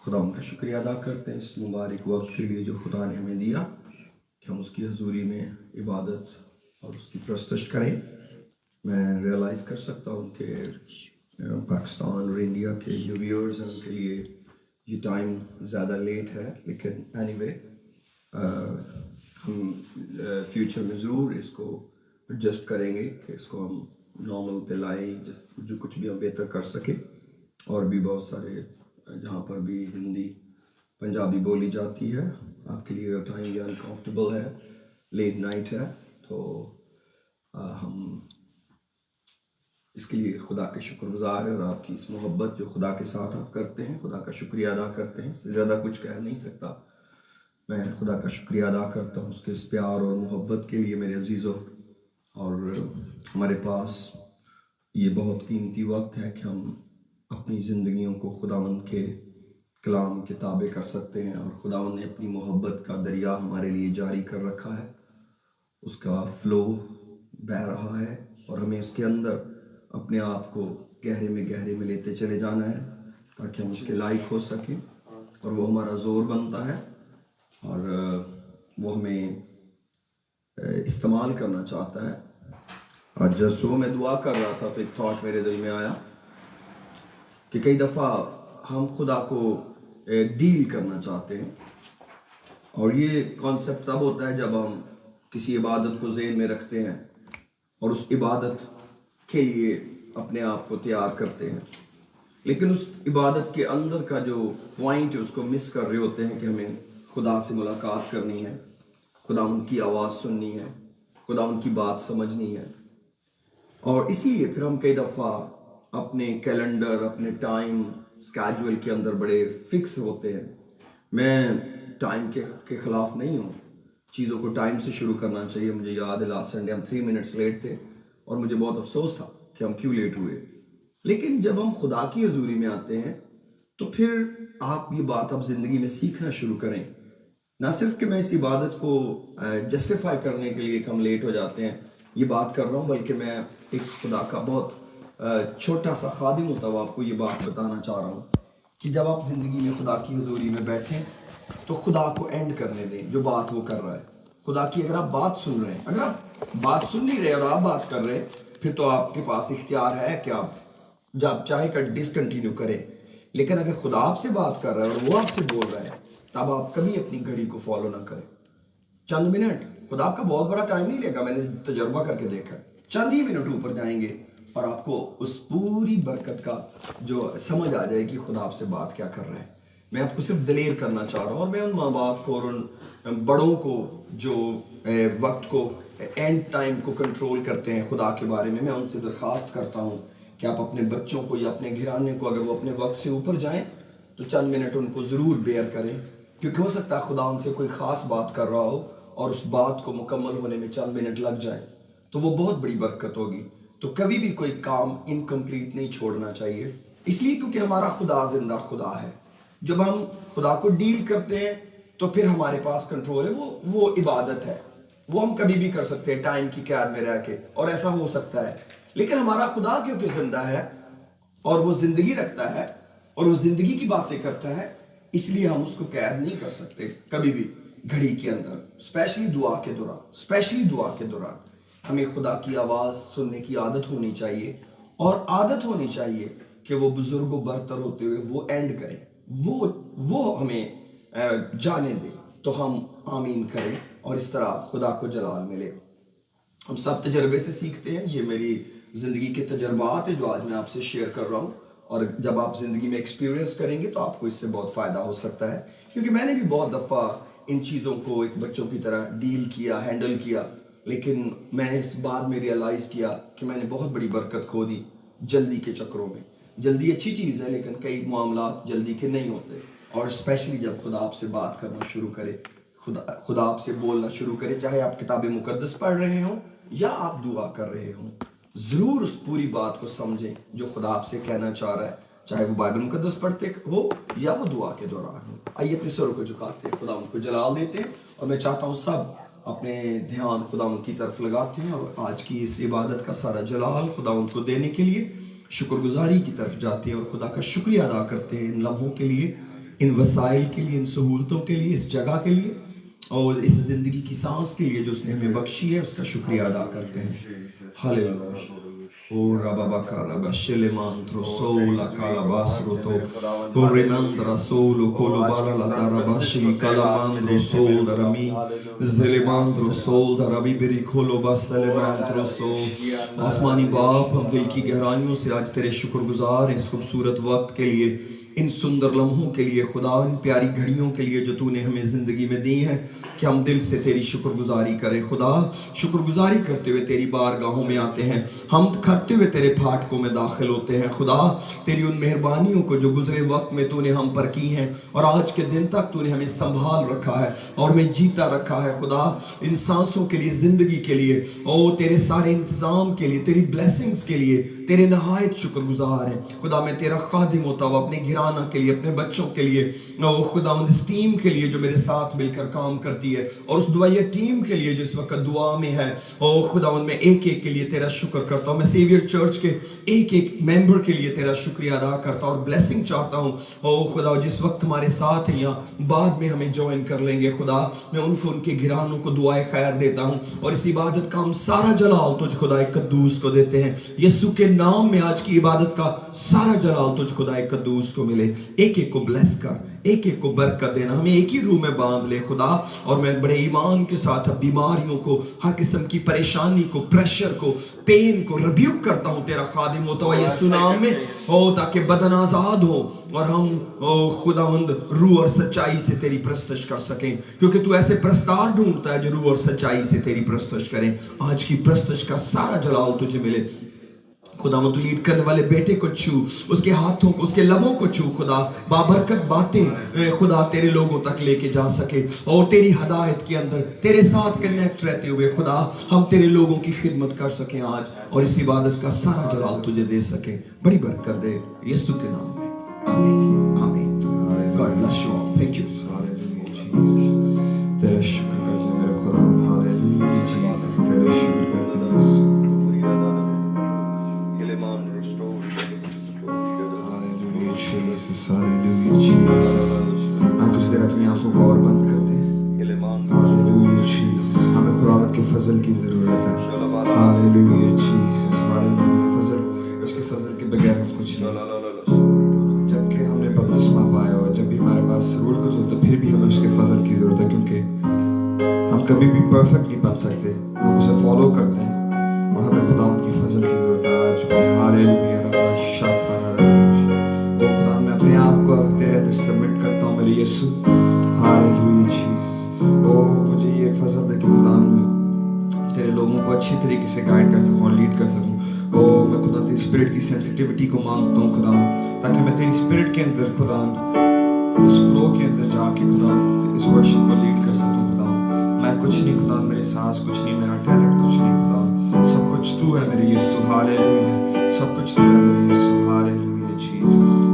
خدا ان کا شکریہ ادا کرتے ہیں اس مبارک وقت کے لیے جو خدا نے ہمیں دیا کہ ہم اس کی حضوری میں عبادت اور اس کی پرستش کریں۔ میں ریئلائز کر سکتا ہوں کہ پاکستان اور انڈیا کے جو ویورز ہیں ان کے لیے یہ ٹائم زیادہ لیٹ ہے، لیکن اینی وے ہم فیوچر میں ضرور اس کو ایڈجسٹ کریں گے کہ اس کو ہم نارمل پہ لائیں، جو کچھ بھی ہم بہتر کر سکیں۔ اور بھی بہت سارے جہاں پر بھی ہندی پنجابی بولی جاتی ہے، آپ کے لیے ٹائم یہ انکمفرٹیبل ہے، لیٹ نائٹ ہے، تو ہم اس کے لیے خدا کے شکر گزار ہیں، اور آپ کی اس محبت جو خدا کے ساتھ آپ کرتے ہیں، خدا کا شکریہ ادا کرتے ہیں۔ اس سے زیادہ کچھ کہہ نہیں سکتا۔ میں خدا کا شکریہ ادا کرتا ہوں اس کے اس پیار اور محبت کے لیے میرے عزیزوں۔ اور ہمارے پاس یہ بہت قیمتی وقت ہے کہ ہم اپنی زندگیوں کو خداوند کے کلام کے تابع کر سکتے ہیں، اور خداوند نے اپنی محبت کا دریا ہمارے لیے جاری کر رکھا ہے، اس کا فلو بہہ رہا ہے، اور ہمیں اس کے اندر اپنے آپ کو گہرے میں لیتے چلے جانا ہے تاکہ ہم اس کے لائق ہو سکیں، اور وہ ہمارا زور بنتا ہے، اور وہ ہمیں استعمال کرنا چاہتا ہے۔ آج صبح میں دعا کر رہا تھا تو ایک تھاٹ میرے دل میں آیا کہ کئی دفعہ ہم خدا کو ڈیل کرنا چاہتے ہیں، اور یہ کانسیپٹ تب ہوتا ہے جب ہم کسی عبادت کو ذہن میں رکھتے ہیں اور اس عبادت کے لیے اپنے آپ کو تیار کرتے ہیں، لیکن اس عبادت کے اندر کا جو پوائنٹ ہے اس کو مس کر رہے ہوتے ہیں کہ ہمیں خدا سے ملاقات کرنی ہے، خدا ان کی آواز سننی ہے، خدا ان کی بات سمجھنی ہے۔ اور اس لیے پھر ہم کئی دفعہ اپنے کیلنڈر، اپنے ٹائم اسکیجول کے اندر بڑے فکس ہوتے ہیں۔ میں ٹائم کے خلاف نہیں ہوں، چیزوں کو ٹائم سے شروع کرنا چاہیے۔ مجھے یاد ہے لاسٹ سنڈے ہم 3 منٹس لیٹ تھے، اور مجھے بہت افسوس تھا کہ ہم کیوں لیٹ ہوئے۔ لیکن جب ہم خدا کی حضوری میں آتے ہیں تو پھر آپ یہ بات اب زندگی میں سیکھنا شروع کریں، نہ صرف کہ میں اس عبادت کو جسٹیفائی کرنے کے لیے کہ ہم لیٹ ہو جاتے ہیں یہ بات کر رہا ہوں، بلکہ میں ایک خدا کا بہت چھوٹا سا خادم ہوتا ہوں، آپ کو یہ بات بتانا چاہ رہا ہوں کہ جب آپ زندگی میں خدا کی حضوری میں بیٹھیں تو خدا کو اینڈ کرنے دیں جو بات وہ کر رہا ہے۔ خدا کی اگر آپ بات سن رہے ہیں، اگر آپ بات سن نہیں رہے اور آپ بات کر رہے ہیں، پھر تو آپ کے پاس اختیار ہے کہ آپ جب چاہے کر ڈسکنٹینیو کریں، لیکن اگر خدا آپ سے بات کر رہا ہے اور وہ آپ سے بول رہا ہے تب آپ کبھی اپنی گھڑی کو فالو نہ کریں۔ چند منٹ، خدا کا بہت بڑا ٹائم نہیں لے گا، میں نے تجربہ کر کے دیکھا، چند ہی منٹ اوپر جائیں گے اور آپ کو اس پوری برکت کا جو سمجھ آ جائے کہ خدا آپ سے بات کیا کر رہے ہیں۔ میں آپ کو صرف دلیر کرنا چاہ رہا ہوں، اور میں ان ماں باپ کو اور ان بڑوں کو جو وقت کو اینڈ ٹائم کو کنٹرول کرتے ہیں خدا کے بارے میں ان سے درخواست کرتا ہوں کہ آپ اپنے بچوں کو یا اپنے گھرانے کو اگر وہ اپنے وقت سے اوپر جائیں تو چند منٹ ان کو ضرور بیئر کریں، کیونکہ ہو سکتا ہے خدا ان سے کوئی خاص بات کر رہا ہو اور اس بات کو مکمل ہونے میں چند منٹ لگ جائیں تو وہ بہت بڑی برکت ہوگی۔ تو کبھی بھی کوئی کام انکمپلیٹ نہیں چھوڑنا چاہیے، اس لیے کیونکہ ہمارا خدا زندہ خدا ہے۔ جب ہم خدا کو ڈیل کرتے ہیں تو پھر ہمارے پاس کنٹرول ہے، وہ عبادت ہے، وہ ہم کبھی بھی کر سکتے ہیں ٹائم کی قید میں رہ کے، اور ایسا ہو سکتا ہے۔ لیکن ہمارا خدا کیونکہ زندہ ہے اور وہ زندگی رکھتا ہے اور وہ زندگی کی باتیں کرتا ہے، اس لیے ہم اس کو قید نہیں کر سکتے کبھی بھی گھڑی کے اندر، اسپیشلی دعا کے دوران ہمیں خدا کی آواز سننے کی عادت ہونی چاہیے، اور عادت ہونی چاہیے کہ وہ بزرگ و برتر ہوتے ہوئے وہ اینڈ کریں، وہ ہمیں جانے دے تو ہم آمین کریں، اور اس طرح خدا کو جلال ملے۔ ہم سب تجربے سے سیکھتے ہیں، یہ میری زندگی کے تجربات ہیں جو آج میں آپ سے شیئر کر رہا ہوں، اور جب آپ زندگی میں ایکسپیرینس کریں گے تو آپ کو اس سے بہت فائدہ ہو سکتا ہے، کیونکہ میں نے بھی بہت دفعہ ان چیزوں کو ایک بچوں کی طرح ڈیل کیا، ہینڈل کیا، لیکن میں اس بعد میں ریئلائز کیا کہ میں نے بہت بڑی برکت کھو دی جلدی کے چکروں میں۔ جلدی اچھی چیز ہے لیکن کئی معاملات جلدی کے نہیں ہوتے، اور اسپیشلی جب خدا آپ سے بات کرنا شروع کرے، خدا آپ سے بولنا شروع کرے، چاہے آپ کتاب مقدس پڑھ رہے ہوں یا آپ دعا کر رہے ہوں، ضرور اس پوری بات کو سمجھیں جو خدا آپ سے کہنا چاہ رہا ہے، چاہے وہ بائبل مقدس پڑھتے ہو یا وہ دعا کے دوران ہو۔ آئیے اپنے سروں کو جھکاتے ہیں، خدا ان کو جلال دیتے ہیں، اور میں چاہتا ہوں سب اپنے دھیان خدا ان کی طرف لگاتے ہیں، اور آج کی اس عبادت کا سارا جلال خدا ان کو دینے کے لیے شکر گزاری کی طرف جاتے ہیں، اور خدا کا شکریہ ادا کرتے ہیں ان لمحوں کے لیے ان وسائل کے لیے، ان سہولتوں کے لیے، اس جگہ کے لیے اور اس زندگی کی سانس کے لیے جو اس نے ہمیں بخشی ہے، اس کا شکریہ ادا کرتے ہیں. ہاللیلویا. او ربا بکارا بشلمان تھرو سولا کالا باسرو تو او ریماندرا سولو کولو بالا لدارا باشلی کالا ماندرو سول درمی زلیماندرو سول دربی بری کھولو باسلیماندرو سول. آسمانی باپ، ہم دل کی گہرائیوں سے آج تیرے شکر گزار اس خوبصورت وقت کے لیے، ان سندر لمحوں کے لیے خدا، ان پیاری گھڑیوں کے لیے جو تو نے ہمیں زندگی میں دی ہیں، کہ ہم دل سے تیری شکر گزاری کریں. خدا شکر گزاری کرتے ہوئے تیری بارگاہوں میں آتے ہیں، ہم کرتے ہوئے تیرے پھاٹکوں میں داخل ہوتے ہیں. خدا تیری ان مہربانیوں کو جو گزرے وقت میں تو نے ہم پر کی ہیں اور آج کے دن تک تو نے ہمیں سنبھال رکھا ہے اور ہمیں جیتا رکھا ہے. خدا ان سانسوں کے لیے، زندگی کے لیے، او تیرے سارے انتظام کے لیے، تیری بلیسنگز کے لیے تیرے نہایت شکر گزار ہیں. خدا میں تیرا خادم ہوتا ہوں اپنے گھرانہ کے لیے، اپنے بچوں کے لیے، او خدا اس ٹیم کے لیے جو میرے ساتھ مل کر کام کرتی ہے، اور اس دعائیہ ٹیم کے لیے جو اس وقت دعا میں ہے، او خدا میں ایک ایک کے لیے تیرا شکر کرتا ہوں. میں سیویئر چرچ کے ایک ایک ممبر کے لیے تیرا شکریہ ادا کرتا ہوں اور بلیسنگ چاہتا ہوں. او خدا جس وقت ہمارے ساتھ ہیں یا بعد میں ہمیں جوائن کر لیں گے، خدا میں ان کو، ان کے گھرانوں کو دعائے خیر دیتا ہوں اور اس عبادت کا ہم سارا جلال تجھ خدا قدوس کو دیتے ہیں. یسوع کے نام میں آج کی عبادت کا سارا جلال تجھ خدا قدوس کو ملے. ایک ایک کو بلیس کر، ایک ایک کو برکت دینا، ہمیں ایک ہی روح میں باندھ لے خدا. اور میں بڑے ایمان کے ساتھ بیماریوں کو، ہر قسم کی پریشانی کو، پریشر کو، پین کو ریبیوک کرتا ہوں تیرا خادم ہوتا ہوا یسوع نام میں، او تاکہ بدن آزاد ہو اور ہم او خداوند روح اور سچائی سے تیری پرستش کر سکیں، کیونکہ تو ایسے پرستار ڈھونڈتا ہے جو روح اور سچائی سے تیری پرستش کریں. آج کی پرستش کا سارا جلال تجھے ملے. خدا تو لیڈ کرنے والے بیٹے کو چھو، اس کے ہاتھوں کو، اس کے لبوں کو چھو. خدا بابرکت باتیں خدا تیرے لوگوں تک لے کے جا سکے اور تیری ہدایت کے اندر تیرے ساتھ کنیکٹ رہتے ہوئے خدا ہم تیرے لوگوں کی خدمت کر سکیں آج، اور اس عبادت کا سارا جلال تجھے دے سکیں. بڑی برکت دے یسوع کے نام میں، آمین آمین. God bless you all. Thank you. تیرا شکر کرتے ہیں میرے خدا. ہاللیلویا جیسس، تیرا شکر کرتے ہیں یسوع. ہاللیلویا جیسس، ہاللیلویا جیسس. ہم کچھ دیر اپنی آنکھوں کو اور بند کرتے ہیں. ہاللیلویا جیسس، ہمیں خداوند کے فضل کی ضرورت ہے. ہاللیلویا جیسس، ہاللیلویا. فضل، اس کے فضل کے بغیر ہم کچھ نہیں. جب کہ ہم نے بپتسمہ پایا اور جب بھی ہمارے پاس روح القدس ہوتا ہے، پھر بھی ہمیں اس کے فضل کی ضرورت ہے، کیونکہ ہم کبھی بھی پرفیکٹ نہیں بن سکتے. ہم اسے فالو کرتے ہیں اور ہمیں خداوند کی فضل کی ضرورت ہے آج بھی. ہاللیلویا رضا شاکر او خدا، میں اپنے آپ کو تیرے اندر سبمٹ کرتا ہوں میرے یسوع. ہاللیلویا جیسس. او مجھے یہ فضل دے کہ خداوند میں تیرے لوگوں کو اچھی طریقے سے گائیڈ کر سکوں اور لیڈ کر سکوں. او میں خدا تیری اسپرٹ کی سینسٹیوٹی کو مانگتا ہوں خداوند، تاکہ میں تیری اسپرٹ کے اندر خداوند اس فلو کے اندر جا کے خداوند اس ورشپ کو لیڈ کر سکوں. خداوند میں کچھ نہیں خداوند، میرے سانس کچھ نہیں، میرا ٹیلنٹ کچھ نہیں خداوند، سب کچھ تو ہے میرے یسوع. ہاللیلویا، سب کچھ تو ہے میرے یسوع. ہاللیلویا جیسس.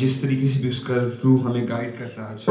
جس طریقے سے بھی اس کا روح ہمیں گائیڈ کرتا ہے آج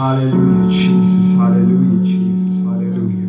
Hallelujah, Jesus. Hallelujah, Jesus. Hallelujah.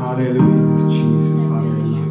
Hallelujah, Jesus. Hallelujah.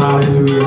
Hallelujah.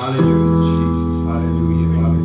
Hallelujah, Jesus. Hallelujah, Father.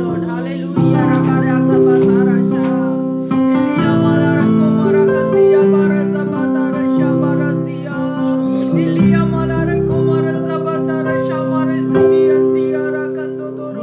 Lord. Hallelujah. Rabaraza batarasha. Ilia malara komara kandia baraza batarasha barazia. Ilia malara komara zabatarasha marazibi andia rakando doro.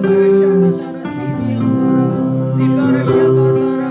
Barasha batarasibi amara. Zibaria batara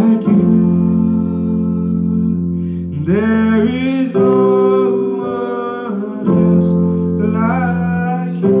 like you. There is no one else like you.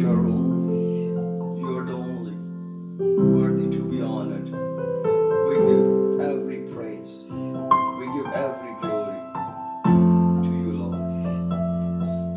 You're the only worthy to be honored. We give every praise, we give every glory to you, Lord.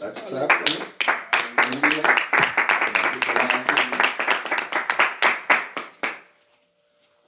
Let's clap for him.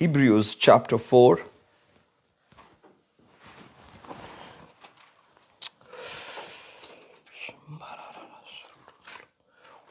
Hebrews chapter 4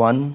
1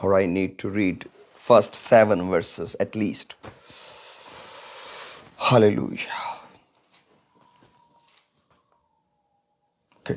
Or I need to read first 7 verses at least. Hallelujah. Okay.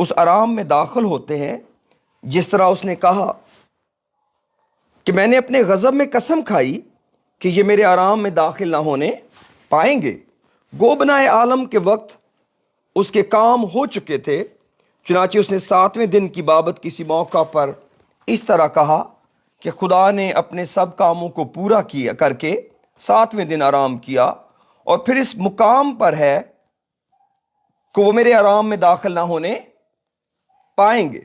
اس آرام میں داخل ہوتے ہیں جس طرح اس نے کہا کہ میں نے اپنے غضب میں قسم کھائی کہ یہ میرے آرام میں داخل نہ ہونے پائیں گے۔ گو بنائے عالم کے وقت اس کے کام ہو چکے تھے، چنانچہ اس نے 7ویں دن کی بابت کسی موقع پر اس طرح کہا کہ خدا نے اپنے سب کاموں کو پورا کیا کر کے 7ویں دن آرام کیا، اور پھر اس مقام پر ہے کہ وہ میرے آرام میں داخل نہ ہونے پائیں گے۔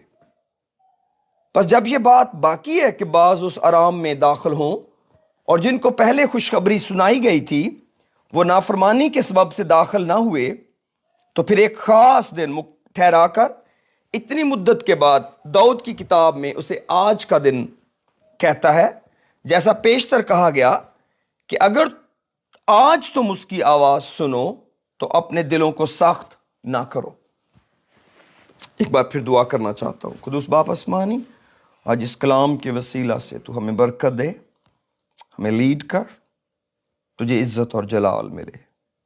پس جب یہ بات باقی ہے کہ بعض اس آرام میں داخل ہوں، اور جن کو پہلے خوشخبری سنائی گئی تھی وہ نافرمانی کے سبب سے داخل نہ ہوئے، تو پھر ایک خاص دن ٹھہرا کر اتنی مدت کے بعد داؤد کی کتاب میں اسے آج کا دن کہتا ہے، جیسا پیشتر کہا گیا کہ اگر آج تم اس کی آواز سنو تو اپنے دلوں کو سخت نہ کرو۔ ایک بار پھر دعا کرنا چاہتا ہوں۔ قدوس باپ آسمانی، آج اس کلام کے وسیلہ سے تو ہمیں برکت دے، ہمیں لیڈ کر، تجھے عزت اور جلال ملے،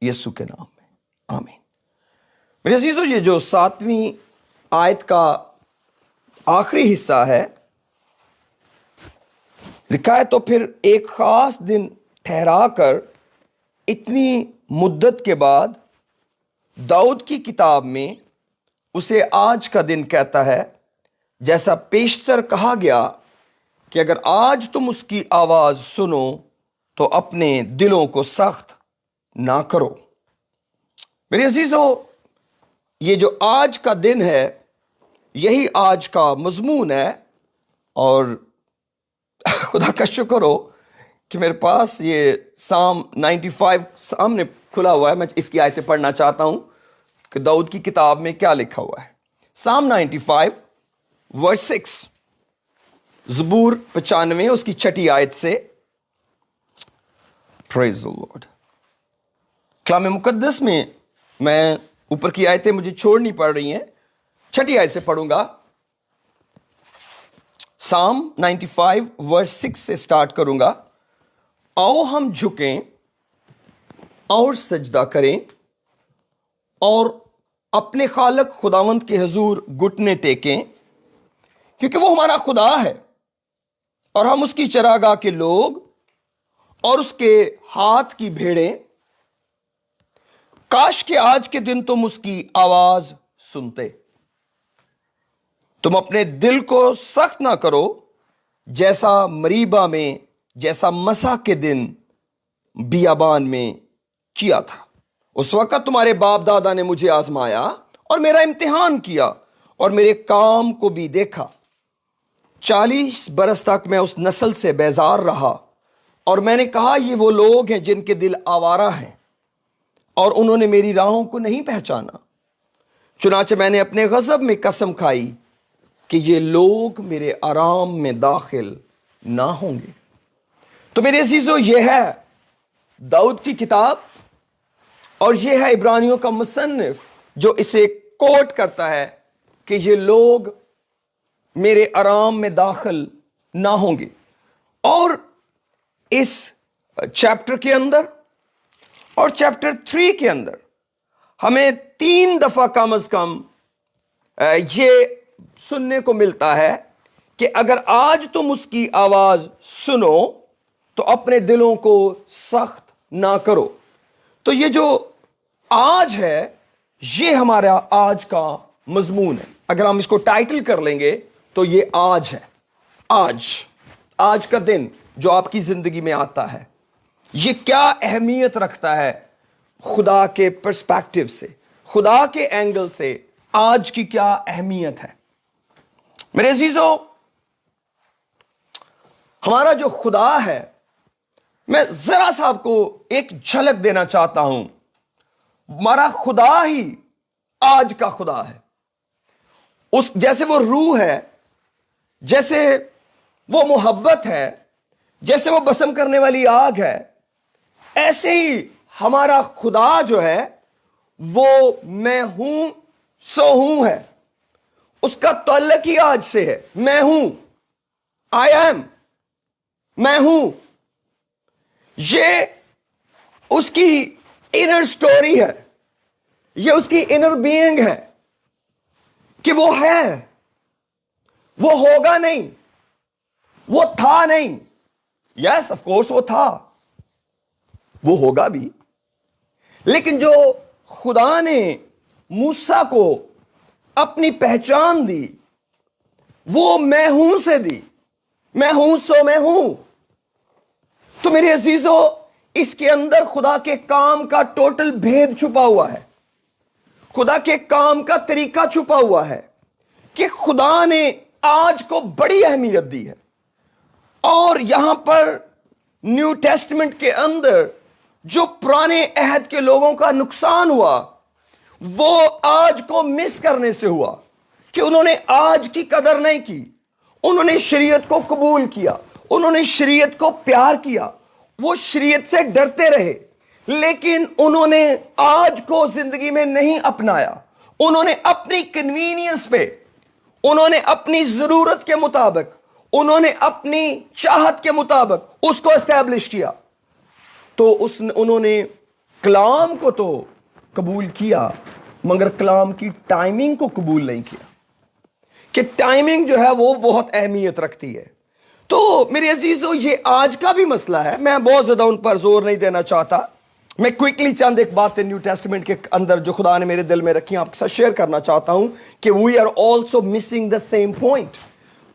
یسوع کے نام میں آمین۔ میرے عزیزو، یہ جو 7ویں آیت کا آخری حصہ ہے، لکھا ہے تو پھر ایک خاص دن ٹھہرا کر اتنی مدت کے بعد داؤد کی کتاب میں اسے آج کا دن کہتا ہے، جیسا پیشتر کہا گیا کہ اگر آج تم اس کی آواز سنو تو اپنے دلوں کو سخت نہ کرو۔ میرے عزیزو، یہ جو آج کا دن ہے یہی آج کا مضمون ہے، اور خدا کا شکر ہو کہ میرے پاس یہ سام 95 سامنے کھلا ہوا ہے۔ میں اس کی آیتیں پڑھنا چاہتا ہوں کہ داؤد کی کتاب میں کیا لکھا ہوا ہے۔ سام 95 ورس 6، زبور 95 اس کی 6 آیت سے۔ پریز دی لارڈ۔ کلام مقدس میں میں اوپر کی آیتیں مجھے چھوڑنی پڑ رہی ہیں، 6 آیت سے پڑھوں گا۔ سام 95 ورس 6 سے سٹارٹ کروں گا۔ آؤ ہم جھکیں اور سجدہ کریں اور اپنے خالق خداوند کے حضور گھٹنے ٹیکیں، کیونکہ وہ ہمارا خدا ہے اور ہم اس کی چراگاہ کے لوگ اور اس کے ہاتھ کی بھیڑیں۔ کاش کہ آج کے دن تم اس کی آواز سنتے، تم اپنے دل کو سخت نہ کرو جیسا مریبا میں، جیسا مسا کے دن بیابان میں کیا تھا۔ اس وقت تمہارے باپ دادا نے مجھے آزمایا اور میرا امتحان کیا اور میرے کام کو بھی دیکھا۔ 40 برس تک میں اس نسل سے بیزار رہا اور میں نے کہا یہ وہ لوگ ہیں جن کے دل آوارہ ہیں اور انہوں نے میری راہوں کو نہیں پہچانا۔ چنانچہ میں نے اپنے غضب میں قسم کھائی کہ یہ لوگ میرے آرام میں داخل نہ ہوں گے۔ تو میرے عزیزو، یہ ہے داؤد کی کتاب اور یہ ہے عبرانیوں کا مصنف جو اسے کوٹ کرتا ہے کہ یہ لوگ میرے آرام میں داخل نہ ہوں گے۔ اور اس چیپٹر کے اندر اور چیپٹر 3 کے اندر ہمیں 3 دفعہ کم از کم یہ سننے کو ملتا ہے کہ اگر آج تم اس کی آواز سنو تو اپنے دلوں کو سخت نہ کرو۔ تو یہ جو آج ہے یہ ہمارا آج کا مضمون ہے۔ اگر ہم اس کو ٹائٹل کر لیں گے تو یہ آج ہے۔ آج کا دن جو آپ کی زندگی میں آتا ہے یہ کیا اہمیت رکھتا ہے خدا کے پرسپیکٹو سے، خدا کے اینگل سے آج کی کیا اہمیت ہے۔ میرے عزیزو، ہمارا جو خدا ہے، میں ذرا سا آپ کو ایک جھلک دینا چاہتا ہوں۔ ہمارا خدا ہی آج کا خدا ہے۔ جیسے وہ روح ہے، جیسے وہ محبت ہے، جیسے وہ بسم کرنے والی آگ ہے، ایسے ہی ہمارا خدا جو ہے وہ میں ہوں سو ہوں ہے۔ اس کا تعلق ہی آج سے ہے۔ میں ہوں، آئی ایم، میں ہوں، یہ اس کی انر سٹوری ہے، یہ اس کی انر بینگ ہے، کہ وہ ہے, وہ ہوگا نہیں, وہ تھا نہیں. یس آف کورس وہ تھا, وہ ہوگا بھی, لیکن جو خدا نے موسیٰ کو اپنی پہچان دی وہ میں ہوں سے دی. میں ہوں سو میں ہوں. تو میرے عزیزو, اس کے اندر خدا کے کام کا ٹوٹل بھید چھپا ہوا ہے, خدا کے کام کا طریقہ چھپا ہوا ہے کہ خدا نے آج کو بڑی اہمیت دی ہے. اور یہاں پر نیو ٹیسٹمنٹ کے اندر جو پرانے عہد کے لوگوں کا نقصان ہوا وہ آج کو مس کرنے سے ہوا کہ انہوں نے آج کی قدر نہیں کی. انہوں نے شریعت کو قبول کیا, انہوں نے شریعت کو پیار کیا, وہ شریعت سے ڈرتے رہے, لیکن انہوں نے آج کو زندگی میں نہیں اپنایا. انہوں نے اپنی کنوینئنس پہ, انہوں نے اپنی ضرورت کے مطابق, انہوں نے اپنی چاہت کے مطابق اس کو اسٹیبلش کیا. تو انہوں نے کلام کو تو قبول کیا مگر کلام کی ٹائمنگ کو قبول نہیں کیا, کہ ٹائمنگ جو ہے وہ بہت اہمیت رکھتی ہے. تو میرے عزیزو, یہ آج کا بھی مسئلہ ہے. میں بہت زیادہ ان پر زور نہیں دینا چاہتا. میں کوئکلی چند ایک باتیں نیو ٹیسٹمنٹ کے اندر جو خدا نے میرے دل میں رکھی آپ کے ساتھ شیئر کرنا چاہتا ہوں کہ we are also missing the same point.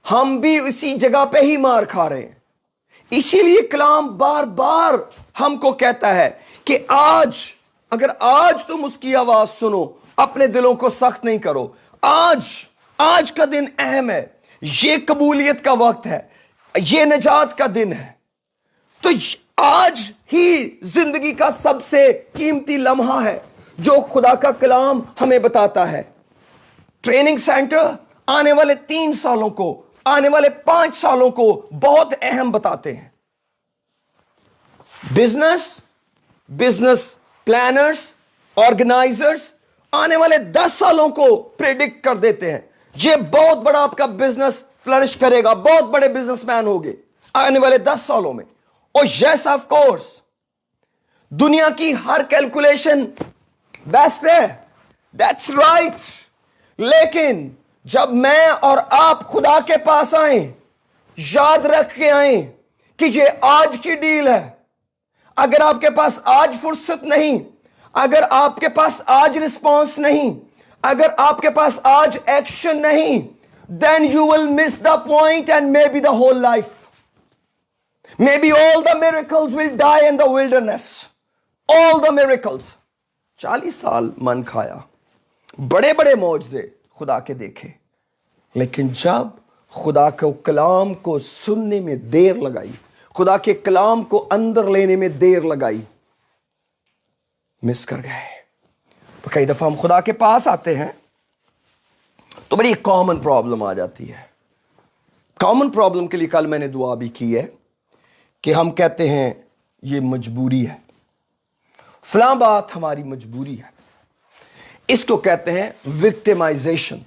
ہم بھی اسی جگہ پہ ہی مار کھا رہے ہیں. اسی لیے کلام بار بار ہم کو کہتا ہے کہ اگر آج تم اس کی آواز سنو اپنے دلوں کو سخت نہیں کرو. آج کا دن اہم ہے, یہ قبولیت کا وقت ہے, یہ نجات کا دن ہے. تو آج ہی زندگی کا سب سے قیمتی لمحہ ہے جو خدا کا کلام ہمیں بتاتا ہے. ٹریننگ سینٹر آنے والے 3 سالوں کو, آنے والے 5 سالوں کو بہت اہم بتاتے ہیں. بزنس پلانرز, آرگنائزرز آنے والے 10 سالوں کو پریڈکٹ کر دیتے ہیں. یہ بہت بڑا آپ کا بزنس فلرش کرے گا, بہت بڑے بزنس مین ہوگے آنے والے 10 سالوں میں. اور یس آف کورس دنیا کی ہر کیلکولیشن بیسٹ ہے, دیٹس رائٹ. لیکن جب میں اور آپ خدا کے پاس آئیں, یاد رکھ کے آئیں کہ یہ آج کی ڈیل ہے. اگر آپ کے پاس آج فرصت نہیں, اگر آپ کے پاس آج رسپانس نہیں, اگر آپ کے پاس آج ایکشن نہیں, then you will miss the point and maybe the whole life. Maybe all the miracles will die in the wilderness. All the miracles. 40 سال من کھایا, بڑے بڑے معجزے خدا کے دیکھے, لیکن جب خدا کے کلام کو سننے میں دیر لگائی, خدا کے کلام کو اندر لینے میں دیر لگائی, مس کر گئے. تو کئی دفعہ ہم خدا کے پاس آتے ہیں تو بڑی کامن پرابلم آ جاتی ہے. کامن پرابلم کے لیے کل میں نے دعا بھی کی ہے کہ ہم کہتے ہیں یہ مجبوری ہے, فلاں بات ہماری مجبوری ہے. اس کو کہتے ہیں وکٹمائزیشن,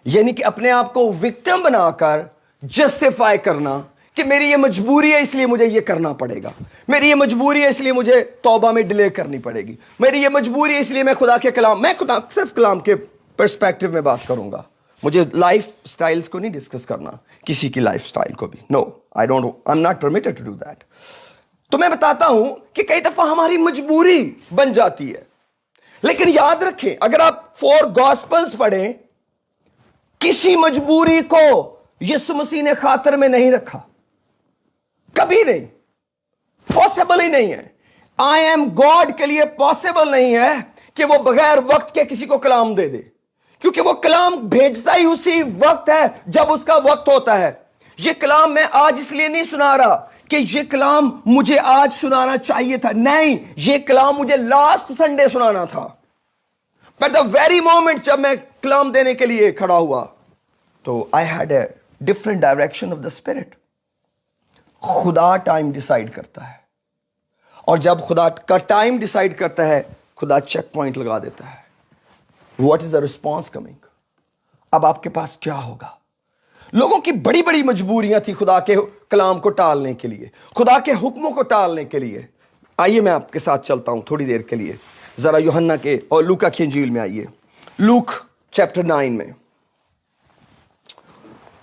یعنی کہ اپنے آپ کو وکٹم بنا کر جسٹیفائی کرنا کہ میری یہ مجبوری ہے اس لیے مجھے یہ کرنا پڑے گا, میری یہ مجبوری ہے اس لیے مجھے توبہ میں ڈیلے کرنی پڑے گی, میری یہ مجبوری ہے اس لیے میں خدا کے کلام, میں خدا صرف کلام کے پرسپیکٹو میں بات کروں گا, مجھے لائف سٹائلز کو نہیں ڈسکس کرنا, کسی کی لائف سٹائل کو بھی. No, I am not permitted to do that. تو میں بتاتا ہوں کہ کئی دفعہ ہماری مجبوری بن جاتی ہے, لیکن یاد رکھیں اگر آپ 4 گاسپلز پڑھیں, کسی مجبوری کو یسوع مسیح نے خاطر میں نہیں رکھا, کبھی نہیں, پاسبل ہی نہیں ہے. آئی ایم گاڈ کے لیے پاسبل نہیں ہے کہ وہ بغیر وقت کے کسی کو کلام دے دے, کیونکہ وہ کلام بھیجتا ہی اسی وقت ہے جب اس کا وقت ہوتا ہے. یہ کلام میں آج اس لیے نہیں سنا رہا کہ یہ کلام مجھے آج سنانا چاہیے تھا, نہیں, یہ کلام مجھے لاسٹ سنڈے سنانا تھا. بٹ دا ویری مومنٹ جب میں کلام دینے کے لیے کھڑا ہوا تو I had a different direction of the spirit. خدا ٹائم ڈیسائیڈ کرتا ہے, اور جب خدا کا ٹائم ڈیسائیڈ کرتا ہے خدا چیک پوائنٹ لگا دیتا ہے. What is the response coming? اب آپ کے پاس کیا ہوگا؟ لوگوں کی بڑی بڑی مجبوریاں تھی خدا کے کلام کو ٹالنے کے لیے, خدا کے حکموں کو ٹالنے کے لیے. آئیے میں آپ کے ساتھ چلتا ہوں تھوڑی دیر کے لیے ذرا یوحنا کے اور لوکا کی انجیل میں. آئیے لوک چیپٹر 9 میں.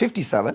57,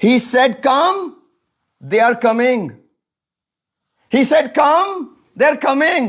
he said come, they are coming. He said come, they are coming.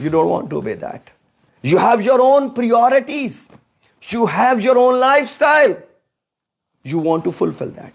You don't want to obey that. You have your own priorities. You have your own lifestyle. You want to fulfill that.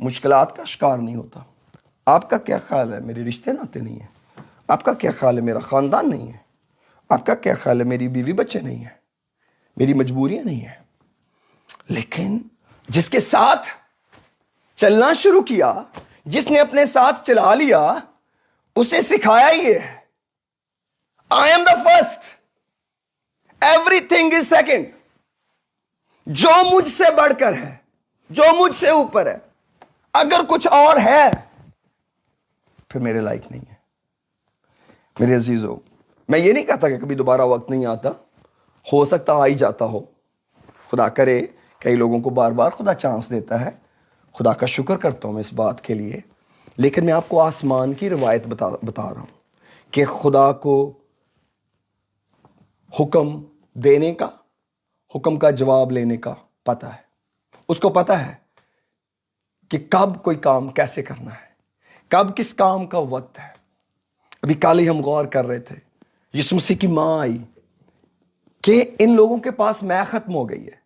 مشکلات کا شکار نہیں ہوتا. آپ کا کیا خیال ہے میرے رشتے ناتے نہیں ہیں؟ آپ کا کیا خیال ہے میرا خاندان نہیں ہے؟ آپ کا کیا خیال ہے میری بیوی بچے نہیں ہیں؟ میری مجبوریاں نہیں ہیں؟ لیکن جس کے ساتھ چلنا شروع کیا، جس نے اپنے ساتھ چلا لیا، اسے سکھایا یہ ہے I am the first, every thing is second. جو مجھ سے بڑھ کر ہے، جو مجھ سے اوپر ہے، اگر کچھ اور ہے پھر میرے لائق نہیں ہے. میرے عزیزو، میں یہ نہیں کہتا کہ کبھی دوبارہ وقت نہیں آتا، ہو سکتا آ ہی جاتا ہو. خدا کرے، کئی لوگوں کو بار بار خدا چانس دیتا ہے، خدا کا شکر کرتا ہوں میں اس بات کے لیے. لیکن میں آپ کو آسمان کی روایت بتا رہا ہوں کہ خدا کو حکم دینے کا، حکم کا جواب لینے کا پتہ ہے. اس کو پتہ ہے کہ کب کوئی کام کیسے کرنا ہے، کب کس کام کا وقت ہے. ابھی کل ہی ہم غور کر رہے تھے، یسوع مسیح کی ماں آئی کہ ان لوگوں کے پاس میں ختم ہو گئی ہے،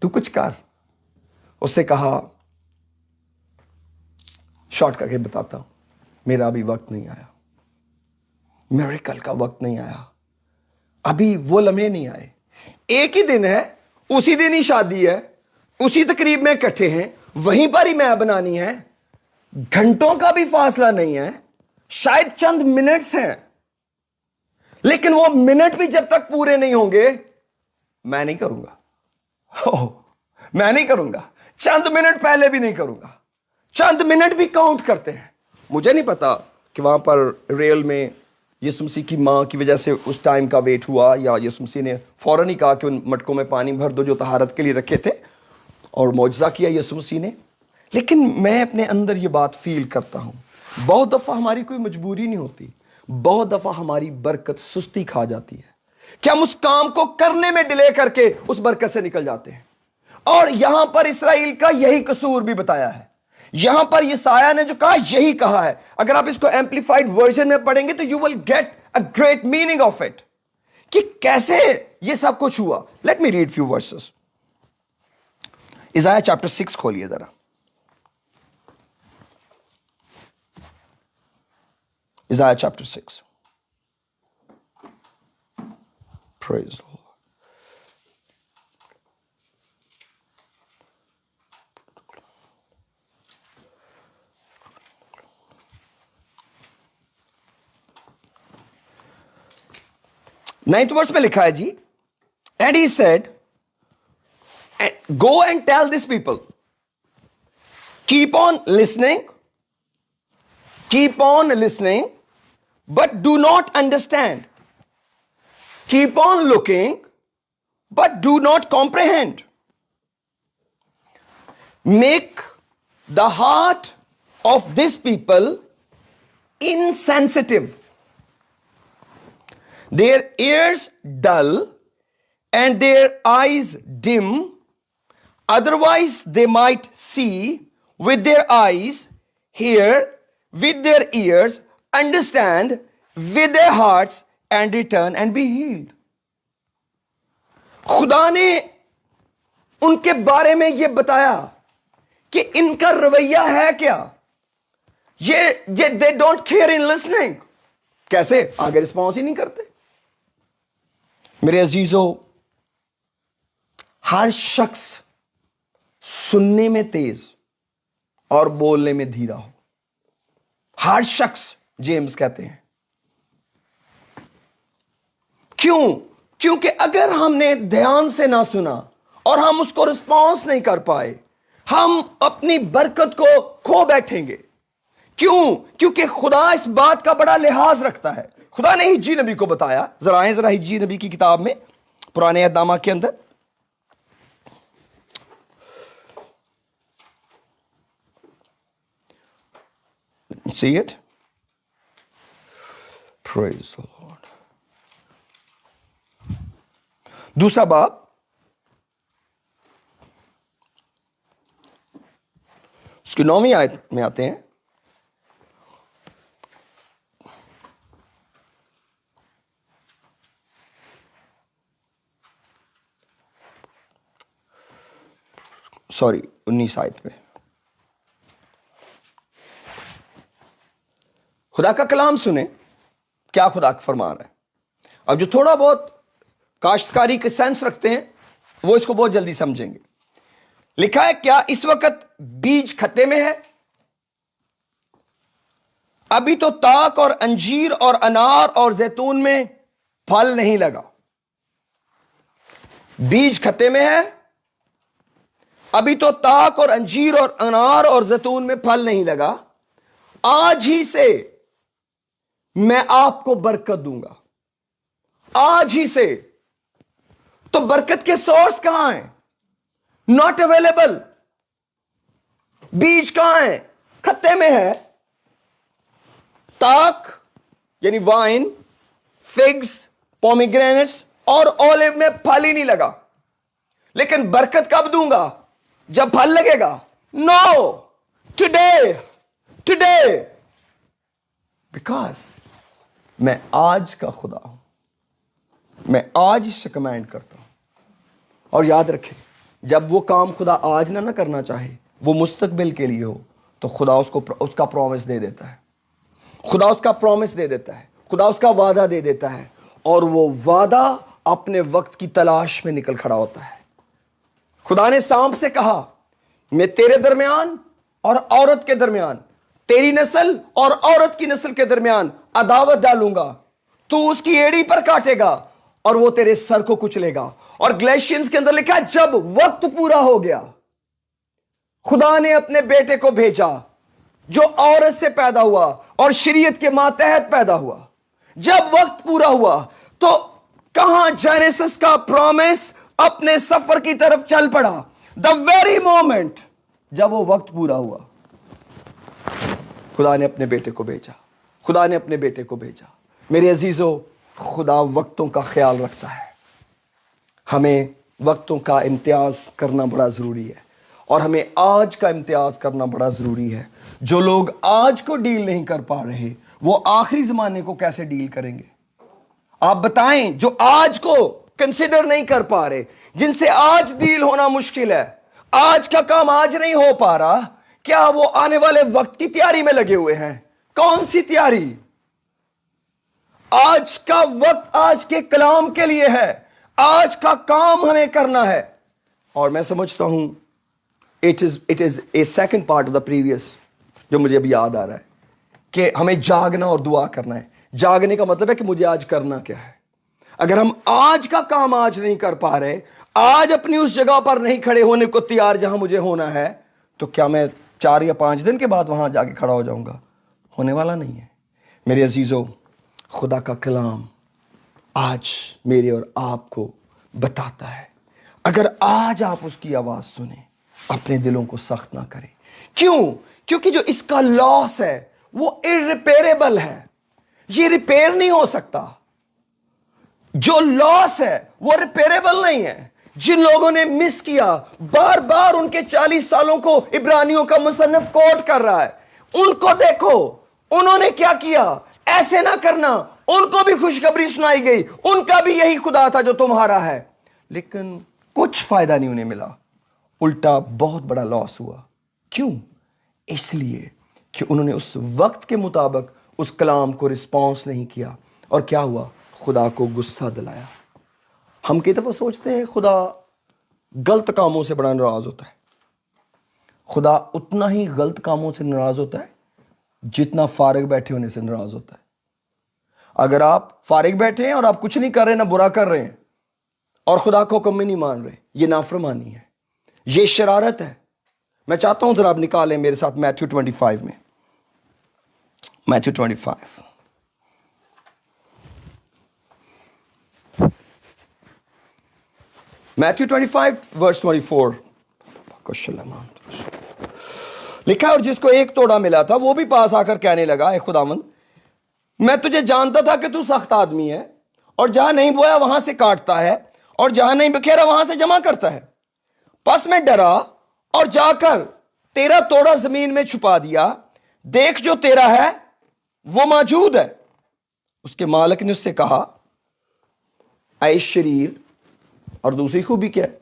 تو کچھ کر. اس سے کہا، شارٹ کر کے بتاتا ہوں، میرا ابھی وقت نہیں آیا، میریکل کا وقت نہیں آیا، ابھی وہ لمحے نہیں آئے. ایک ہی دن ہے، اسی دن ہی شادی ہے، اسی تقریب میں اکٹھے ہیں، وہیں پر ہی میں بنانی ہے، گھنٹوں کا بھی فاصلہ نہیں ہے، شاید چند منٹس ہیں. لیکن وہ منٹ بھی جب تک پورے نہیں ہوں گے میں نہیں کروں گا. میں نہیں کروں گا. چند منٹ پہلے بھی نہیں کروں گا. چند منٹ بھی کاؤنٹ کرتے ہیں. مجھے نہیں پتا کہ وہاں پر ریل میں یسوع مسیح کی ماں کی وجہ سے اس ٹائم کا ویٹ ہوا، یا یسوع مسیح نے فوراً ہی کہا کہ ان مٹکوں میں پانی بھر دو جو طہارت کے لیے رکھے تھے، اور معجزہ کیا یسوع مسیح نے. لیکن میں اپنے اندر یہ بات فیل کرتا ہوں، بہت دفعہ ہماری کوئی مجبوری نہیں ہوتی، بہت دفعہ ہماری برکت سستی کھا جاتی ہے کہ ہم اس کام کو کرنے میں ڈیلے کر کے اس برکت سے نکل جاتے ہیں. اور یہاں پر اسرائیل کا یہی قصور بھی بتایا ہے. یہاں پر یسایہ نے جو کہا یہی کہا ہے. اگر آپ اس کو ایمپلیفائڈ ورژن میں پڑھیں گے تو you will get a great meaning of it کہ کیسے یہ سب کچھ ہوا. Let me read few verses. Isaiah chapter 6 کھولیے ذرا. Isaiah chapter 6. Praise the Lord. Ninth verse میں لکھا ہے جی. And he said, go and tell these people, keep on listening, but do not understand. Keep on looking, but do not comprehend. Make the heart of this people insensitive, their ears dull, and their eyes dim. Otherwise they might see with their eyes, hear with their ears, understand with their hearts, and return and be healed. خدا نے ان کے بارے میں یہ بتایا کہ ان کا رویہ ہے کیا. یہ they don't care in listening. کیسے؟ آگے رسپانس ہی نہیں کرتے. میرے عزیزو، ہر شخص سننے میں تیز اور بولنے میں دھیرا ہو. ہر شخص، جیمز کہتے ہیں. کیوں؟ کیونکہ اگر ہم نے دھیان سے نہ سنا اور ہم اس کو رسپانس نہیں کر پائے، ہم اپنی برکت کو کھو بیٹھیں گے. کیوں؟ کیونکہ خدا اس بات کا بڑا لحاظ رکھتا ہے. خدا نے حجی نبی کو بتایا. ذرا حجی نبی کی کتاب میں، پرانے عہد نامہ کے اندر، see it? Praise the Lord. دوسرا باب، اس کی 9ویں آیت میں آتے ہیں. سوری 19 آیت میں خدا کا کلام سنیں کیا خدا فرما رہا ہے. اب جو تھوڑا بہت کاشتکاری کے سینس رکھتے ہیں وہ اس کو بہت جلدی سمجھیں گے. لکھا ہے کیا اس وقت بیج کھتے میں ہے؟ ابھی تو تاک اور انجیر اور انار اور زیتون میں پھل نہیں لگا. بیج کھتے میں ہے، ابھی تو تاک اور انجیر اور انار اور زیتون میں پھل نہیں لگا. آج ہی سے میں آپ کو برکت دوں گا. آج ہی سے. تو برکت کے سورس کہاں ہیں؟ Not available. بیج کہاں ہے؟ کھتے میں ہے. تاک یعنی وائن، فگز، پومیگرینٹس اور اولیو میں پھل ہی نہیں لگا. لیکن برکت کب دوں گا؟ جب پھل لگے گا. نو، ٹوڈے بیکاز میں آج کا خدا ہوں. میں آج سے کمانڈ کرتا ہوں. اور یاد رکھیں جب وہ کام خدا آج نہ کرنا چاہے، وہ مستقبل کے لیے ہو، تو خدا اس کا پرومس دے دیتا ہے. خدا اس کا پرومس دے دیتا ہے. خدا اس کا وعدہ دے دیتا ہے. اور وہ وعدہ اپنے وقت کی تلاش میں نکل کھڑا ہوتا ہے. خدا نے سانپ سے کہا میں تیرے درمیان اور عورت کے درمیان، تیری نسل اور عورت کی نسل کے درمیان عداوت ڈالوں گا. تو اس کی ایڑی پر کاٹے گا اور وہ تیرے سر کو کچلے گا. اور گلیشینز کے اندر لکھا ہے جب وقت پورا ہو گیا خدا نے اپنے بیٹے کو بھیجا جو عورت سے پیدا ہوا اور شریعت کے ماتحت پیدا ہوا. جب وقت پورا ہوا تو کہاں جینیسس کا پرومس اپنے سفر کی طرف چل پڑا. دا ویری مومنٹ جب وہ وقت پورا ہوا خدا نے اپنے بیٹے کو بھیجا. خدا نے اپنے بیٹے کو بھیجا. میرے عزیزو، خدا وقتوں کا خیال رکھتا ہے. ہمیں وقتوں کا امتیاز کرنا بڑا ضروری ہے اور ہمیں آج کا امتیاز کرنا بڑا ضروری ہے. جو لوگ آج کو ڈیل نہیں کر پا رہے وہ آخری زمانے کو کیسے ڈیل کریں گے؟ آپ بتائیں. جو آج کو کنسیڈر نہیں کر پا رہے، جن سے آج ڈیل ہونا مشکل ہے، آج کا کام آج نہیں ہو پا رہا، کیا وہ آنے والے وقت کی تیاری میں لگے ہوئے ہیں؟ کون سی تیاری؟ آج کا وقت آج کے کلام کے لیے ہے. آج کا کام ہمیں کرنا ہے. اور میں سمجھتا ہوں it is a second part of the previous جو مجھے ابھی یاد آ رہا ہے کہ ہمیں جاگنا اور دعا کرنا ہے. جاگنے کا مطلب ہے کہ مجھے آج کرنا کیا ہے. اگر ہم آج کا کام آج نہیں کر پا رہے، آج اپنی اس جگہ پر نہیں کھڑے ہونے کو تیار جہاں مجھے ہونا ہے، تو کیا میں 4 یا 5 دن کے بعد وہاں جا کے کھڑا ہو جاؤں گا؟ ہونے والا نہیں ہے. میرے عزیزو، خدا کا کلام آج میرے اور آپ کو بتاتا ہے اگر آج آپ اس کی آواز سنیں، اپنے دلوں کو سخت نہ کریں. کیوں؟ کیونکہ جو اس کا لاس ہے وہ irreparable ہے. یہ ریپیئر نہیں ہو سکتا. جو لاس ہے وہ ریپیئریبل نہیں ہے. جن لوگوں نے مس کیا، بار بار ان کے 40 سالوں کو عبرانیوں کا مصنف کوٹ کر رہا ہے، ان کو دیکھو انہوں نے کیا کیا. ایسے نہ کرنا. ان کو بھی خوشخبری سنائی گئی، ان کا بھی یہی خدا تھا جو تمہارا ہے، لیکن کچھ فائدہ نہیں انہیں ملا. الٹا بہت بڑا لاس ہوا. کیوں؟ اس لیے کہ انہوں نے اس وقت کے مطابق اس کلام کو رسپانس نہیں کیا. اور کیا ہوا؟ خدا کو غصہ دلایا. ہم کئی دفعہ سوچتے ہیں خدا غلط کاموں سے بڑا ناراض ہوتا ہے. خدا اتنا ہی غلط کاموں سے ناراض ہوتا ہے جتنا فارغ بیٹھے ہونے سے ناراض ہوتا ہے. اگر آپ فارغ بیٹھے ہیں اور آپ کچھ نہیں کر رہے، نہ برا کر رہے ہیں، اور خدا کو حکم میں نہیں مان رہے، یہ نافرمانی ہے، یہ شرارت ہے. میں چاہتا ہوں ذرا آپ نکالیں میرے ساتھ میتھیو 25 میں. میتھیو 25 میتھیو 25 ورس 24 لکھا ہے، اور جس کو ایک توڑا ملا تھا وہ بھی پاس آ کر کہنے لگا، اے خداوند، میں تجھے جانتا تھا کہ تو سخت آدمی ہے، اور جہاں نہیں بویا وہاں سے کاٹتا ہے، اور جہاں نہیں بکھیرا وہاں سے جمع کرتا ہے. پس میں ڈرا اور جا کر تیرا توڑا زمین میں چھپا دیا. دیکھ جو تیرا ہے وہ موجود ہے. اس کے مالک نے اس سے کہا، اے شریر، اور دوسری خوبی کیا ہے؟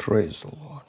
Praise the Lord.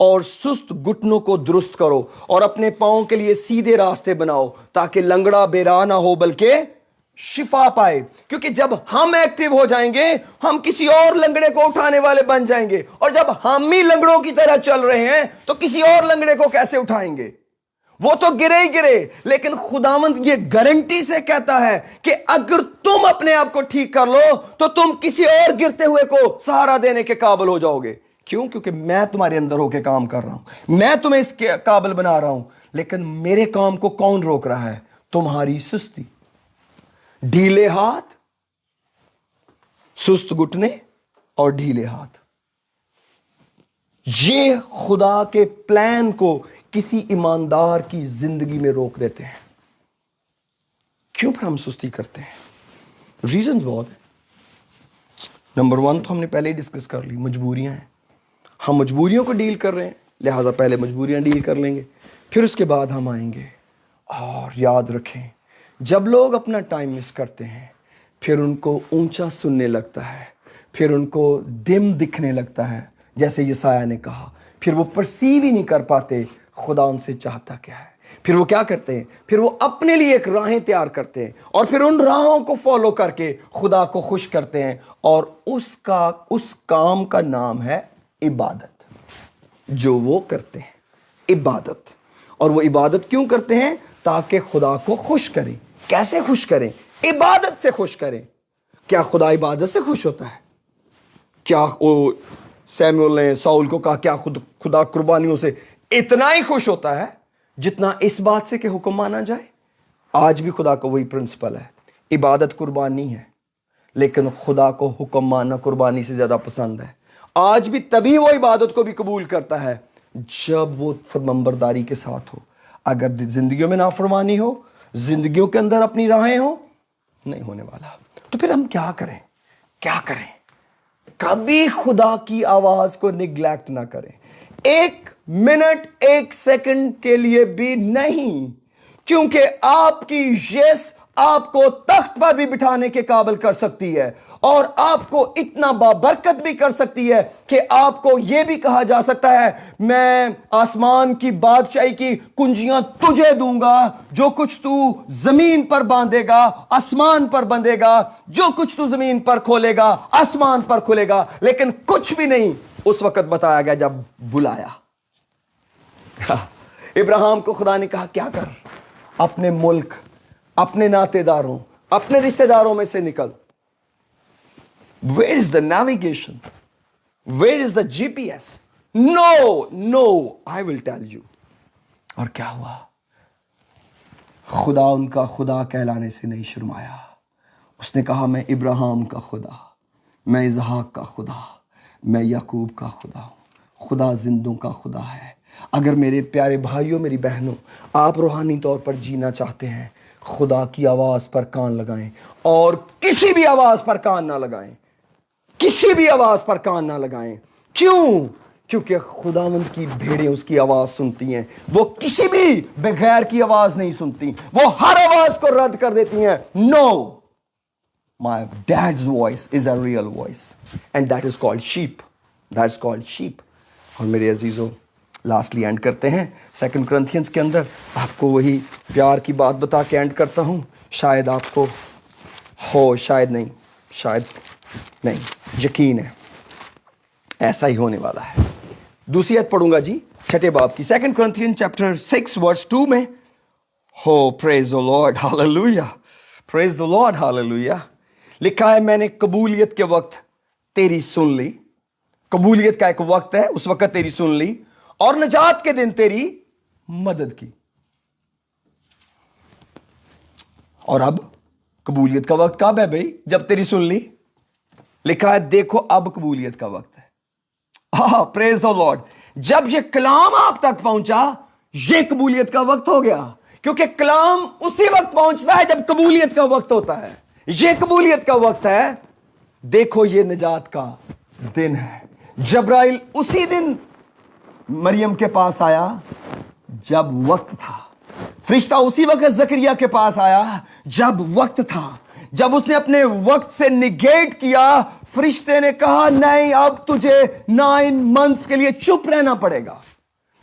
اور سست گھٹنوں کو درست کرو اور اپنے پاؤں کے لیے سیدھے راستے بناؤ تاکہ لنگڑا بے راہ نہ ہو بلکہ شفا پائے. کیونکہ جب ہم ایکٹیو ہو جائیں گے ہم کسی اور لنگڑے کو اٹھانے والے بن جائیں گے, اور جب ہم ہی لنگڑوں کی طرح چل رہے ہیں تو کسی اور لنگڑے کو کیسے اٹھائیں گے؟ وہ تو گرے ہی گرے. لیکن خداوند یہ گارنٹی سے کہتا ہے کہ اگر تم اپنے آپ کو ٹھیک کر لو تو تم کسی اور گرتے ہوئے کو سہارا دینے کے قابل ہو جاؤ گے. کیوں؟ کیونکہ میں تمہارے اندر ہو کے کام کر رہا ہوں, میں تمہیں اس کے قابل بنا رہا ہوں. لیکن میرے کام کو کون روک رہا ہے؟ تمہاری سستی, ڈھیلے ہاتھ, سست گھٹنے اور ڈھیلے ہاتھ. یہ خدا کے پلان کو کسی ایماندار کی زندگی میں روک دیتے ہیں. کیوں پھر ہم سستی کرتے ہیں؟ ریزنز بہت ہیں. نمبر 1 تو ہم نے پہلے ہی ڈسکس کر لی, مجبوریاں ہیں. ہم مجبوریوں کو ڈیل کر رہے ہیں, لہٰذا پہلے مجبوریاں ڈیل کر لیں گے, پھر اس کے بعد ہم آئیں گے. اور یاد رکھیں, جب لوگ اپنا ٹائم مس کرتے ہیں پھر ان کو اونچا سننے لگتا ہے, پھر ان کو ڈم دکھنے لگتا ہے, جیسے یسایہ نے کہا. پھر وہ پرسیو ہی نہیں کر پاتے خدا ان سے چاہتا کیا ہے. پھر وہ کیا کرتے ہیں؟ پھر وہ اپنے لیے ایک راہیں تیار کرتے ہیں اور پھر ان راہوں کو فالو کر کے خدا کو خوش کرتے ہیں, اور اس کام کا نام ہے عبادت. جو وہ کرتے ہیں عبادت. اور وہ عبادت کیوں کرتے ہیں؟ تاکہ خدا کو خوش کریں. کیسے خوش کریں؟ عبادت سے خوش کریں. کیا خدا عبادت سے خوش ہوتا ہے؟ کیا سیموئیل نے ساؤل کو کہا کیا خدا قربانیوں سے اتنا ہی خوش ہوتا ہے جتنا اس بات سے کہ حکم مانا جائے؟ آج بھی خدا کا وہی پرنسپل ہے. عبادت قربانی ہے, لیکن خدا کو حکم ماننا قربانی سے زیادہ پسند ہے. آج بھی تبھی وہ عبادت کو بھی قبول کرتا ہے جب وہ فرمانبرداری کے ساتھ ہو. اگر زندگیوں میں نافرمانی ہو, زندگیوں کے اندر اپنی راہیں ہوں, نہیں ہونے والا. تو پھر ہم کیا کریں؟ کیا کریں؟ کبھی خدا کی آواز کو نگلیکٹ نہ کریں. 1 منٹ 1 سیکنڈ کے لیے بھی نہیں, کیونکہ آپ کی یس آپ کو تخت پر بھی بٹھانے کے قابل کر سکتی ہے, اور آپ کو اتنا بابرکت بھی کر سکتی ہے کہ آپ کو یہ بھی کہا جا سکتا ہے میں آسمان کی بادشاہی کی کنجیاں تجھے دوں گا, جو کچھ تو زمین پر باندھے گا آسمان پر بندھے گا, جو کچھ تو زمین پر کھولے گا آسمان پر کھلے گا. لیکن کچھ بھی نہیں اس وقت بتایا گیا جب بلایا. ابراہیم کو خدا نے کہا کیا کر, اپنے ملک, اپنے ناطے داروں, اپنے رشتہ داروں میں سے نکل. Where is the navigation? Where is the GPS? No, I will tell you. اور کیا ہوا؟ خدا ان کا خدا کہلانے سے نہیں شرمایا. اس نے کہا میں ابراہیم کا خدا, میں اسحاق کا خدا, میں یعقوب کا خدا ہوں. خدا زندوں کا خدا ہے. اگر میرے پیارے بھائیوں, میری بہنوں, آپ روحانی طور پر جینا چاہتے ہیں, خدا کی آواز پر کان لگائیں, اور کسی بھی آواز پر کان نہ لگائیں. کسی بھی آواز پر کان نہ لگائیں. کیوں؟ کیونکہ خداوند کی بھیڑیں اس کی آواز سنتی ہیں. وہ کسی بھی بغیر کی آواز نہیں سنتی, وہ ہر آواز کو رد کر دیتی ہیں. No, my dad's voice is a real voice and that is called sheep. That's called sheep. اور میرے عزیزوں, لاسٹلی اینڈ کرتے ہیں 2 کرنتھینس کے اندر. آپ کو وہی پیار کی بات بتا کے اینڈ کرتا ہوں. شاید آپ کو ہو, شاید نہیں, یقین ہے ایسا ہی ہونے والا ہے. دوسری آیت پڑھوں گا جی, 6 باب کی, 2 کرنتھین چیپٹر 6 ورس 2 میں. ہو پریز دی لارڈ, ہاللویا, پریز دی لارڈ, ہاللویا. لکھا ہے میں نے قبولیت کے وقت تیری سن لی. قبولیت کا ایک وقت ہے, اس وقت تیری سن لی, اور نجات کے دن تیری مدد کی. اور اب قبولیت کا وقت کب ہے بھائی؟ جب تیری سن لی. لکھا ہے دیکھو اب قبولیت کا وقت ہے. پریز دی لارڈ. جب یہ کلام آپ تک پہنچا, یہ قبولیت کا وقت ہو گیا, کیونکہ کلام اسی وقت پہنچتا ہے جب قبولیت کا وقت ہوتا ہے. یہ قبولیت کا وقت ہے. دیکھو یہ نجات کا دن ہے. جبرائیل اسی دن مریم کے پاس آیا جب وقت تھا. فرشتہ اسی وقت زکریا کے پاس آیا جب وقت تھا. جب اس نے اپنے وقت سے نگیٹ کیا, فرشتے نے کہا نہیں, اب تجھے 9 months کے لیے چپ رہنا پڑے گا.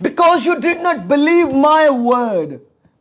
because you did not believe my word.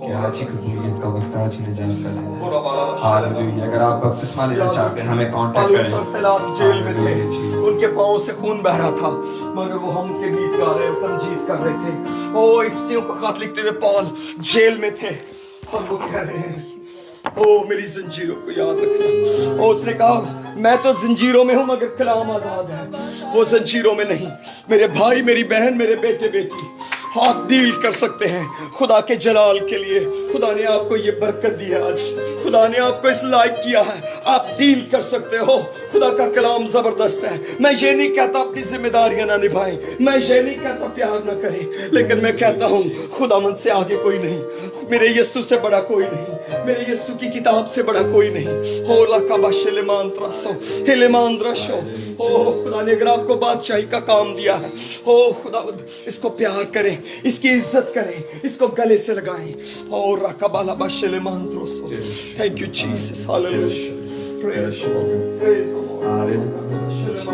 کہ آج ہی قبولیت کا وقت آج ہی نجات کا دن ہے۔ ہاللویا۔ اگر آپ بپتسمہ لینا چاہتے ہیں ہمیں کانٹیکٹ پالوس اور کریں۔ سیلاس جیل میں تھے، ہاللویا جیسس۔ ان کے پاؤں سے خون بہ رہا تھا، مگر وہ ہم کے گیت گا رہے تمجید کر رہے تھے۔ او افسیوں کا خط لکھتے ہوئے پال جیل میں تھے اور وہ کہہ رہے ہیں او میری زنجیروں کو یاد رکھنا۔ او اس نے کہا میں تو زنجیروں میں ہوں مگر کلام آزاد ہے، وہ زنجیروں میں نہیں۔ میرے بھائی، میری بہن، میرے بیٹے بیٹی، آپ ڈیل کر سکتے ہیں خدا کے جلال کے لیے۔ خدا نے آپ کو یہ برکت دی ہے، آج خدا نے آپ کو اس لائق کیا ہے، آپ ڈیل کر سکتے ہو۔ خدا کا کلام زبردست ہے۔ میں یہ نہیں کہتا اپنی ذمہ داریاں نہ نبھائیں، میں یہ نہیں کہتا پیار نہ کریں، لیکن میں کہتا ہوں خداوند سے آگے کوئی نہیں، میرے یسوع سے بڑا کوئی نہیں، میرے یسوع کی کتاب سے بڑا کوئی نہیں۔ ہو لکابا شلمان ترسو ہلمان درشو۔ او خدا نے اگر آپ کو بادشاہی کا کام دیا ہے، او خداوند اس کو پیار کریں، اس کی عزت کریں، اس کو گلے سے لگائیں۔ او رکابالا باشلمان ترسو۔ Thank you Jesus, hallelujah. Praise the Lord. Praise the Lord. Hallelujah Jesus,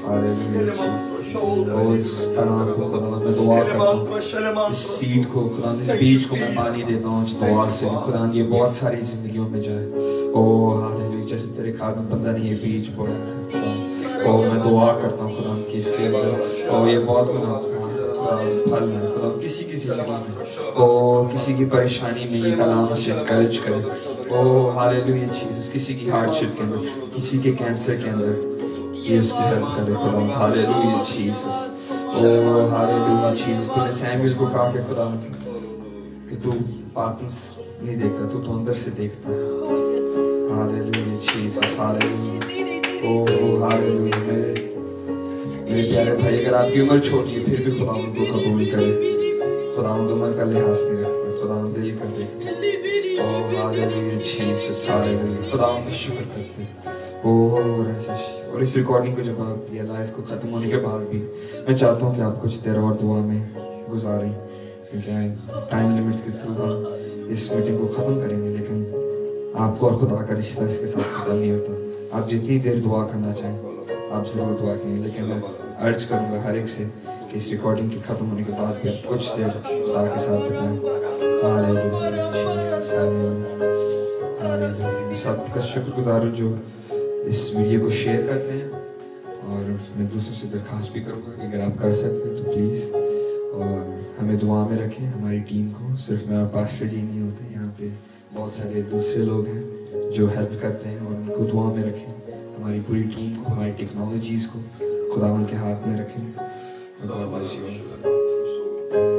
hallelujah Jesus. اور اس کلام کو خدا میں دعا کرتا ہوں، اس سیڈ کو خدا، اس بیج کو میں پانی دیتا ہوں اس دعا سے، خدا یہ بہت ساری زندگیوں میں جائے۔ او ہاللویا، جیسے تیرے خادم بندہ نے یہ بیج بویا ہے خدا، او میں دعا کرتا ہوں خدا کہ اس کے اندر او یہ بہت بڑا پھل ہے خدا، کسی کی زندگی میں او کسی کی پریشانی میں یہ کلام اسے انکریج کرے۔ او ہاللویا جیسس، کسی کی ہارڈ شپ کے اندر، کسی کے کینسر کے اندر یہ اس کی ہیلپ کرے خدا۔ ہاللویا جیسس، او ہاللویا جیسس۔ تو نے سیموئیل کو کہا کہ خدا کہ تو باطن نہیں دیکھتا، تو اندر سے دیکھتا ہے۔ Hallelujah Jesus, hallelujah. Oh hallelujah. میرے پیارے بھائی، اگر آپ کی عمر چھوٹی ہے پھر بھی خدا ان کو قبول کرے۔ خدا عمر کا لحاظ نہیں رکھتا، خدا دل کا دیکھتا ہے۔ او ہاللویا جیسس، ہاللویا۔ خدا ان کا شکر کرتے ہیں۔ اور اس ریکارڈنگ کو جب آپ یہ لائف کو ختم ہونے کے بعد بھی میں چاہتا ہوں کہ آپ کچھ دیر اور دعا میں گزاریں، کیونکہ ٹائم لیمٹس کے تھرو ہم اس میٹنگ کو ختم کریں گے، لیکن آپ کو اور خدا کا رشتہ اس کے ساتھ ختم نہیں ہوتا۔ آپ جتنی دیر دعا کرنا چاہیں آپ ضرور دعا کریں، لیکن میں عرض کروں گا ہر ایک سے کہ اس ریکارڈنگ کے ختم ہونے کے بعد بھی آپ کچھ دیر خدا کے ساتھ بتائیں۔ Hallelujah Jesus, hallelujah. میں سب کا شکر گزار ہوں جو اس ویڈیو کو شیئر کرتے ہیں، اور میں دوسروں سے درخواست بھی کروں گا کہ اگر آپ کر سکتے ہیں تو پلیز اور ہمیں دعا میں رکھیں، ہماری ٹیم کو۔ صرف میں اور پاسٹر جی نہیں ہوتے، یہاں پہ بہت سارے دوسرے لوگ ہیں جو ہیلپ کرتے ہیں، اور ان کو دعا میں رکھیں۔ ہماری پوری ٹیم کو، ہماری ٹیکنالوجیز کو خدا ان کے ہاتھ میں رکھیں۔ خدا bless you all۔